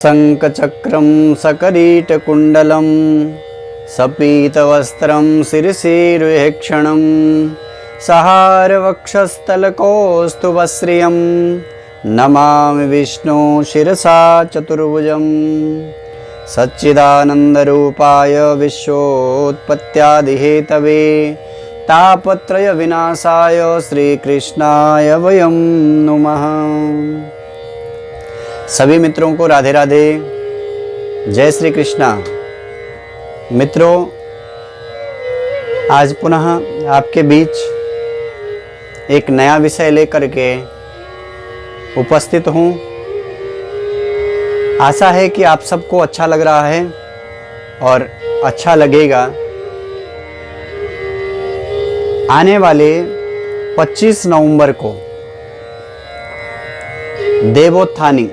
शङ्खचक्रं सकरीटकुण्डलं सपीतवस्त्रं शिरसिरुहेक्षणं सहारवक्षस्थलकौस्तुभश्रियं नमामि विष्णु शिरसा चतुर्भुजं सच्चिदानन्दरूपाय विश्वोत्पत्त्यादिहेतवे तापत्रयविनाशाय श्रीकृष्णाय वयं नुमः। सभी मित्रों को राधे राधे, जय श्री कृष्णा। मित्रों, आज पुनः आपके बीच एक नया विषय लेकर के उपस्थित हूँ। आशा है कि आप सबको अच्छा लग रहा है और अच्छा लगेगा। आने वाले 25 नवंबर को देवोत्थानी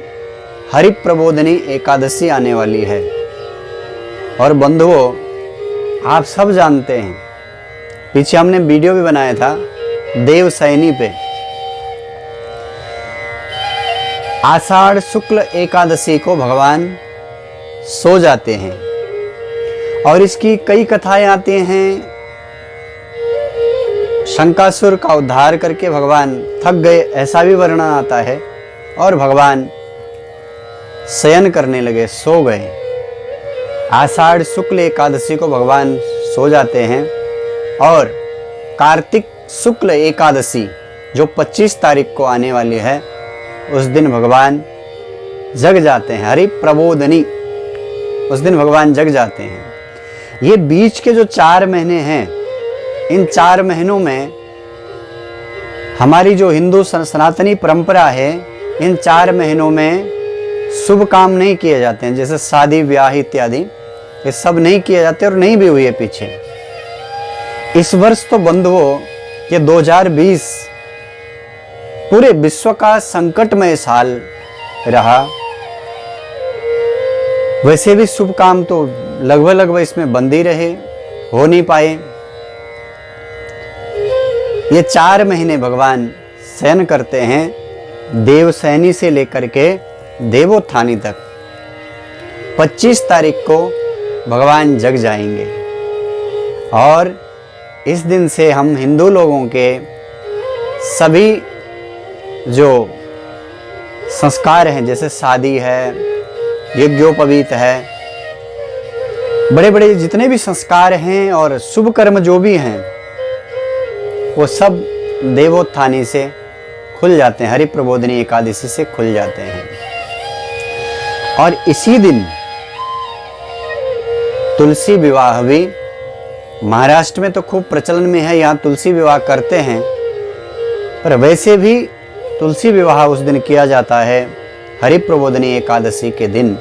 हरिप्रबोधिनी एकादशी आने वाली है और बंधुओं, आप सब जानते हैं, पीछे हमने वीडियो भी बनाया था देवशयनी पे। आषाढ़ शुक्ल एकादशी को भगवान सो जाते हैं और इसकी कई कथाएं आती हैं। शंकासुर का उद्धार करके भगवान थक गए, ऐसा भी वर्णन आता है, और भगवान शयन करने लगे, सो गए। आषाढ़ शुक्ल एकादशी को भगवान सो जाते हैं और कार्तिक शुक्ल एकादशी जो 25 तारीख को आने वाली है, उस दिन भगवान जग जाते हैं। हरि प्रबोधनी, उस दिन भगवान जग जाते हैं। ये बीच के जो 4 महीने हैं, इन 4 महीनों में हमारी जो हिंदू सनातनी परंपरा है, इन 4 महीनों में शुभ काम नहीं किए जाते हैं, जैसे शादी ब्याह इत्यादि, ये सब नहीं किए जाते और नहीं भी हुई है पीछे। इस वर्ष तो बंधुओं, ये 2020 पूरे विश्व का संकटमय साल रहा। वैसे भी शुभ काम तो लगभग इसमें बंद ही रहे, हो नहीं पाए। ये 4 महीने भगवान शयन करते हैं, देवशयनी से लेकर के देवोत्थानी तक। 25 तारीख को भगवान जग जाएंगे और इस दिन से हम हिंदू लोगों के सभी जो संस्कार हैं, जैसे शादी है, यज्ञोपवीत है, बड़े बड़े जितने भी संस्कार हैं और शुभ कर्म जो भी हैं, वो सब देवोत्थानी से खुल जाते हैं, हरिप्रबोधिनी एकादशी से खुल जाते हैं। और इसी दिन तुलसी विवाह भी महाराष्ट्र में तो खूब प्रचलन में है, यहाँ तुलसी विवाह करते हैं, पर वैसे भी तुलसी विवाह उस दिन किया जाता है, हरिप्रबोधिनी एकादशी के दिन।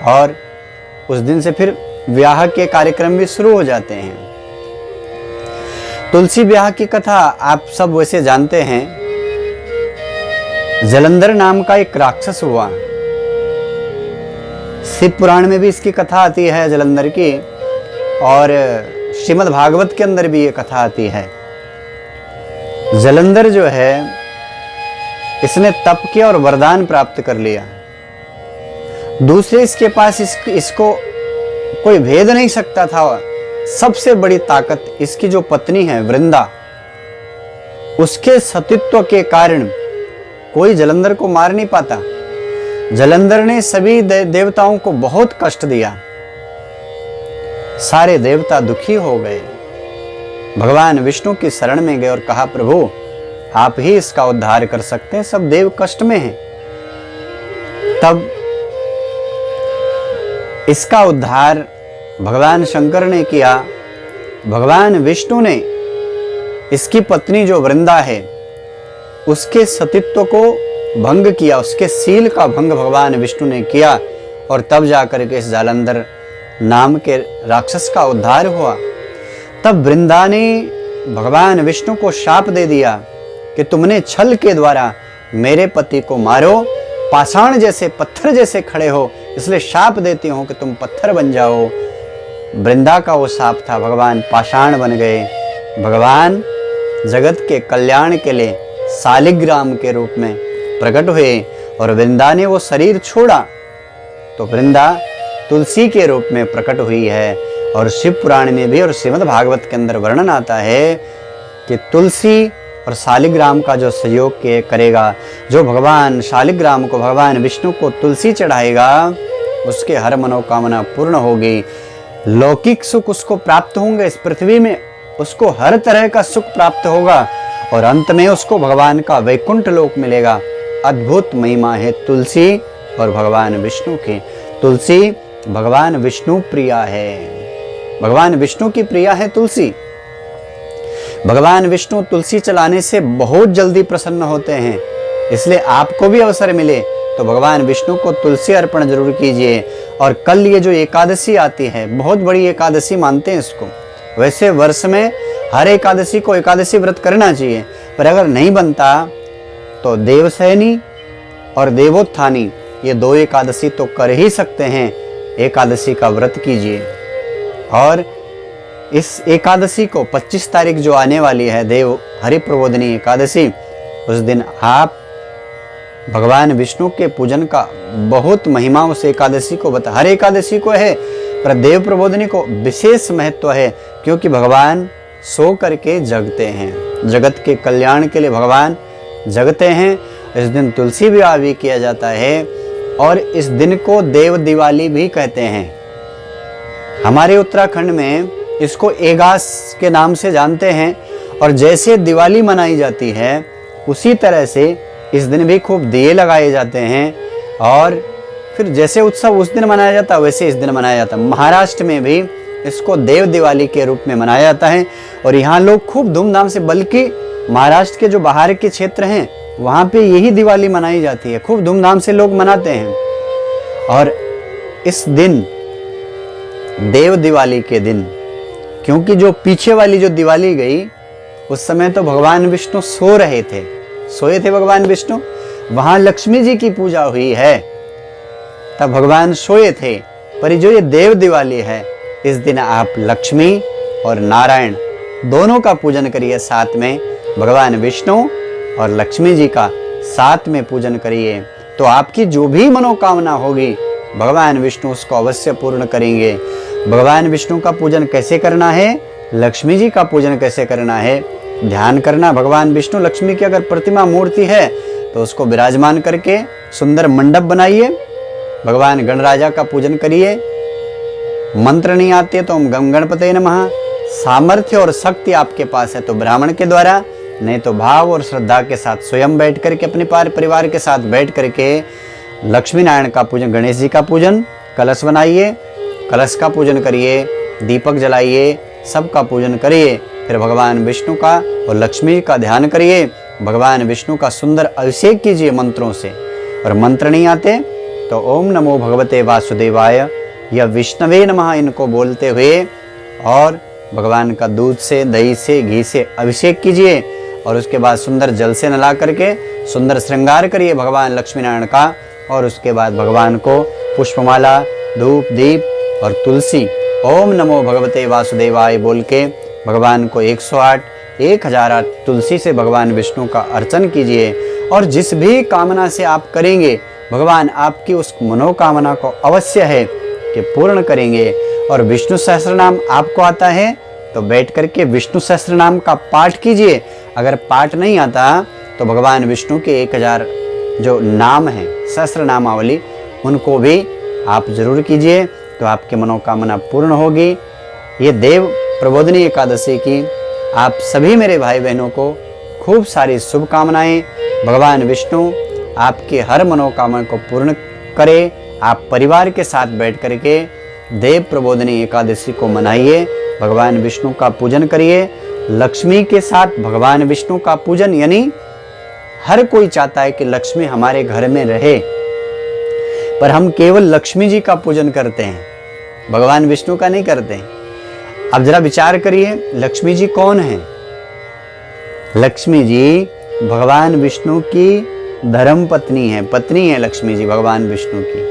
और उस दिन से फिर विवाह के कार्यक्रम भी शुरू हो जाते हैं। तुलसी विवाह की कथा आप सब वैसे जानते हैं। जलंधर नाम का एक राक्षस हुआ, शिव पुराण में भी इसकी कथा आती है जलंधर की, और श्रीमद् भागवत के अंदर भी ये कथा आती है। जलंधर जो है, इसने तप किया और वरदान प्राप्त कर लिया। दूसरे इसके पास इसको कोई भेद नहीं सकता था। सबसे बड़ी ताकत इसकी जो पत्नी है वृंदा, उसके सतीत्व के कारण कोई जलंधर को मार नहीं पाता। जलंधर ने सभी देवताओं को बहुत कष्ट दिया, सारे देवता दुखी हो गए। भगवान विष्णु की शरण में गए और कहा, प्रभु आप ही इसका उद्धार कर सकते हैं, सब देव कष्ट में हैं। तब इसका उद्धार भगवान शंकर ने किया। भगवान विष्णु ने इसकी पत्नी जो वृंदा है, उसके सतीत्व को भंग किया, उसके सील का भंग भगवान विष्णु ने किया, और तब जाकर के इस जालंधर नाम के राक्षस का उद्धार हुआ। तब वृंदा ने भगवान विष्णु को शाप दे दिया कि तुमने छल के द्वारा मेरे पति को मारो, पाषाण जैसे, पत्थर जैसे खड़े हो, इसलिए शाप देती हूं कि तुम पत्थर बन जाओ। वृंदा का वो शाप था, भगवान पाषाण बन गए। भगवान जगत के कल्याण के लिए शालिग्राम के रूप में प्रकट हुए और वृंदा ने वो शरीर छोड़ा तो वृंदा तुलसी के रूप में प्रकट हुई है। और शिव पुराण में भी और श्रीमद् भागवत के अंदर वर्णन आता है कि तुलसी और शालिग्राम का जो सहयोग करेगा, जो भगवान शालिग्राम को, भगवान विष्णु को तुलसी चढ़ाएगा, उसके हर मनोकामना पूर्ण होगी। लौकिक सुख उसको प्राप्त होंगे इस पृथ्वी में, उसको हर तरह का सुख प्राप्त होगा और अंत में उसको भगवान का वैकुंठ लोक मिलेगा। अद्भुत महिमा है तुलसी और भगवान विष्णु की। तुलसी भगवान विष्णु प्रिया है, भगवान विष्णु की प्रिया है तुलसी। भगवान विष्णु तुलसी चलाने से बहुत जल्दी प्रसन्न होते हैं, इसलिए आपको भी अवसर मिले तो भगवान विष्णु को तुलसी अर्पण जरूर कीजिए। और कल ये जो एकादशी आती है, बहुत बड़ी एकादशी मानते हैं इसको। वैसे वर्ष में हर एकादशी को एकादशी व्रत करना चाहिए, पर अगर नहीं बनता तो देवशयनी और देवोत्थानी ये 2 एकादशी तो कर ही सकते हैं। एकादशी का व्रत कीजिए। और इस एकादशी को 25 तारीख जो आने वाली है, देव हरि प्रबोधिनी एकादशी, उस दिन आप भगवान विष्णु के पूजन का बहुत महिमा उस एकादशी को बता। हर एकादशी को है, पर देव प्रबोधिनी को विशेष महत्व है, क्योंकि भगवान सो करके जगते हैं। जगत के कल्याण के लिए भगवान जगते हैं। इस दिन तुलसी विवाह भी किया जाता है और इस दिन को देव दिवाली भी कहते हैं। हमारे उत्तराखंड में इसको एगास के नाम से जानते हैं। और जैसे दिवाली मनाई जाती है उसी तरह से इस दिन भी खूब दिए लगाए जाते हैं। और फिर जैसे उत्सव उस दिन मनाया जाता है वैसे इस दिन मनाया जाता है। महाराष्ट्र में भी इसको देव दिवाली के रूप में मनाया जाता है और यहाँ लोग खूब धूमधाम से, बल्कि महाराष्ट्र के जो बाहर के क्षेत्र हैं वहाँ पे यही दिवाली मनाई जाती है, खूब धूमधाम से लोग मनाते हैं। और इस दिन देव दिवाली के दिन, क्योंकि जो पीछे वाली जो दिवाली गई उस समय तो भगवान विष्णु सो रहे थे, सोए थे भगवान विष्णु, वहां लक्ष्मी जी की पूजा हुई है, तब भगवान सोए थे। पर जो ये देव दिवाली है, इस दिन आप लक्ष्मी और नारायण दोनों का पूजन करिए, साथ में भगवान विष्णु और लक्ष्मी जी का साथ में पूजन करिए, तो आपकी जो भी मनोकामना होगी भगवान विष्णु उसको अवश्य पूर्ण करेंगे। भगवान विष्णु का पूजन कैसे करना है, लक्ष्मी जी का पूजन कैसे करना है, ध्यान करना। भगवान विष्णु लक्ष्मी की अगर प्रतिमा मूर्ति है तो उसको विराजमान करके सुंदर मंडप बनाइए, भगवान गणराजा का पूजन करिए। मंत्र नहीं आते है तो ओम गम गणपते नमः। सामर्थ्य और शक्ति आपके पास है तो ब्राह्मण के द्वारा, नहीं तो भाव और श्रद्धा के साथ स्वयं बैठ करके, अपने परिवार के साथ बैठ करके लक्ष्मी नारायण का पूजन, गणेश जी का पूजन, कलश बनाइए, कलश का पूजन करिए, दीपक जलाइए, सबका पूजन करिए। फिर भगवान विष्णु का और लक्ष्मी का ध्यान करिए, भगवान विष्णु का सुंदर अभिषेक कीजिए मंत्रों से। और मंत्र नहीं आते तो ओम नमो भगवते वासुदेवाय या विष्णवे नमः इनको बोलते हुए और भगवान का दूध से, दही से, घी से अभिषेक कीजिए। और उसके बाद सुंदर जल से नला करके सुंदर श्रृंगार करिए भगवान लक्ष्मी नारायण का। और उसके बाद भगवान को पुष्पमाला, धूप, दीप और तुलसी ओम नमो भगवते वासुदेवाय बोल के भगवान को 108, 1008 तुलसी से भगवान विष्णु का अर्चन कीजिए। और जिस भी कामना से आप करेंगे भगवान आपकी उस मनोकामना को अवश्य है कि पूर्ण करेंगे। और विष्णु सहस्त्रनाम आपको आता है तो बैठ करके विष्णु सहस्त्रनाम का पाठ कीजिए। अगर पाठ नहीं आता तो भगवान विष्णु के 1000 जो नाम है सहस्त्रनामावली, उनको भी आप जरूर कीजिए, तो आपकी मनोकामना पूर्ण होगी। ये देव प्रबोधिनी एकादशी की आप सभी मेरे भाई बहनों को खूब सारी शुभकामनाएं। भगवान विष्णु आपके हर मनोकामना को पूर्ण करे। आप परिवार के साथ बैठ करके देव प्रबोधिनी एकादशी को मनाइए, भगवान विष्णु का पूजन करिए। लक्ष्मी के साथ भगवान विष्णु का पूजन, यानी हर कोई चाहता है कि लक्ष्मी हमारे घर में रहे, पर हम केवल लक्ष्मी जी का पूजन करते हैं, भगवान विष्णु का नहीं करते हैं। अब जरा विचार करिए, लक्ष्मी जी कौन है? लक्ष्मी जी भगवान विष्णु की धर्म पत्नी है लक्ष्मी जी भगवान विष्णु की।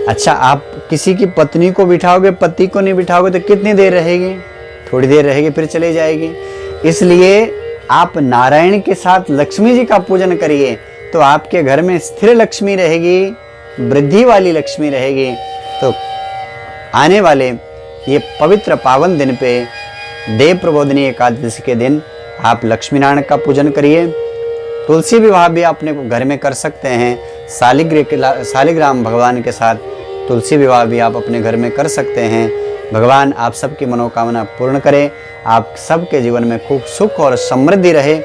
अच्छा, आप किसी की पत्नी को बिठाओगे, पति को नहीं बिठाओगे तो कितनी देर रहेगी? थोड़ी देर रहेगी, फिर चले जाएगी। इसलिए आप नारायण के साथ लक्ष्मी जी का पूजन करिए, तो आपके घर में स्थिर लक्ष्मी रहेगी, वृद्धि वाली लक्ष्मी रहेगी। तो आने वाले ये पवित्र पावन दिन पे देव प्रबोधिनी एकादशी के दिन आप लक्ष्मी नारायण का पूजन करिए। तुलसी विवाह भी अपने घर में कर सकते हैं। शालिग्राम भगवान के साथ तुलसी विवाह भी आप अपने घर में कर सकते हैं। भगवान आप सबकी मनोकामना पूर्ण करे, आप सबके जीवन में खूब सुख और समृद्धि रहे।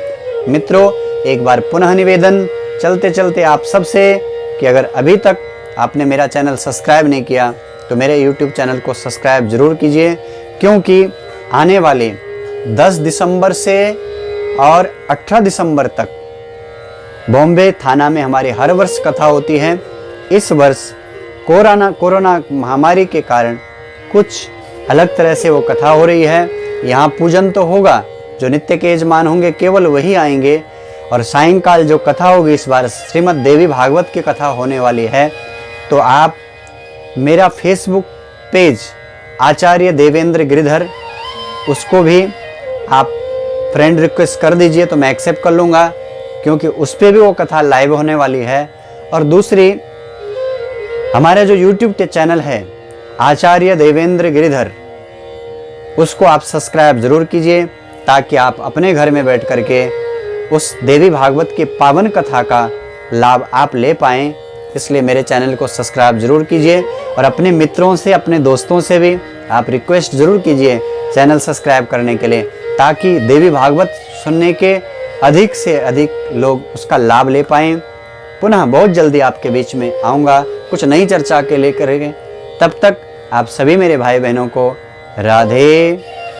मित्रों, एक बार पुनः निवेदन चलते चलते आप सबसे कि अगर अभी तक आपने मेरा चैनल सब्सक्राइब नहीं किया तो मेरे YouTube चैनल को सब्सक्राइब जरूर कीजिए, क्योंकि आने वाले 10 दिसंबर से और 18 दिसंबर तक बॉम्बे थाना में हमारी हर वर्ष कथा होती है। इस वर्ष कोरोना महामारी के कारण कुछ अलग तरह से वो कथा हो रही है। यहाँ पूजन तो होगा, जो नित्य के यजमान होंगे केवल वही आएंगे, और सायंकाल जो कथा होगी इस बार श्रीमद् देवी भागवत की कथा होने वाली है। तो आप मेरा फेसबुक पेज आचार्य देवेंद्र गिरिधर, उसको भी आप फ्रेंड रिक्वेस्ट कर दीजिए तो मैं एक्सेप्ट कर लूँगा, क्योंकि उस पर भी वो कथा लाइव होने वाली है। और दूसरी, हमारा जो यूट्यूब चैनल है आचार्य देवेंद्र गिरिधर, उसको आप सब्सक्राइब जरूर कीजिए, ताकि आप अपने घर में बैठ करके उस देवी भागवत की पावन कथा का लाभ आप ले पाएँ। इसलिए मेरे चैनल को सब्सक्राइब जरूर कीजिए, और अपने मित्रों से, अपने दोस्तों से भी आप रिक्वेस्ट जरूर कीजिए चैनल सब्सक्राइब करने के लिए, ताकि देवी भागवत सुनने के अधिक से अधिक लोग उसका लाभ ले पाएँ। पुनः बहुत जल्दी आपके बीच में आऊँगा कुछ नई चर्चा के लेकर। तब तक आप सभी मेरे भाई बहनों को राधे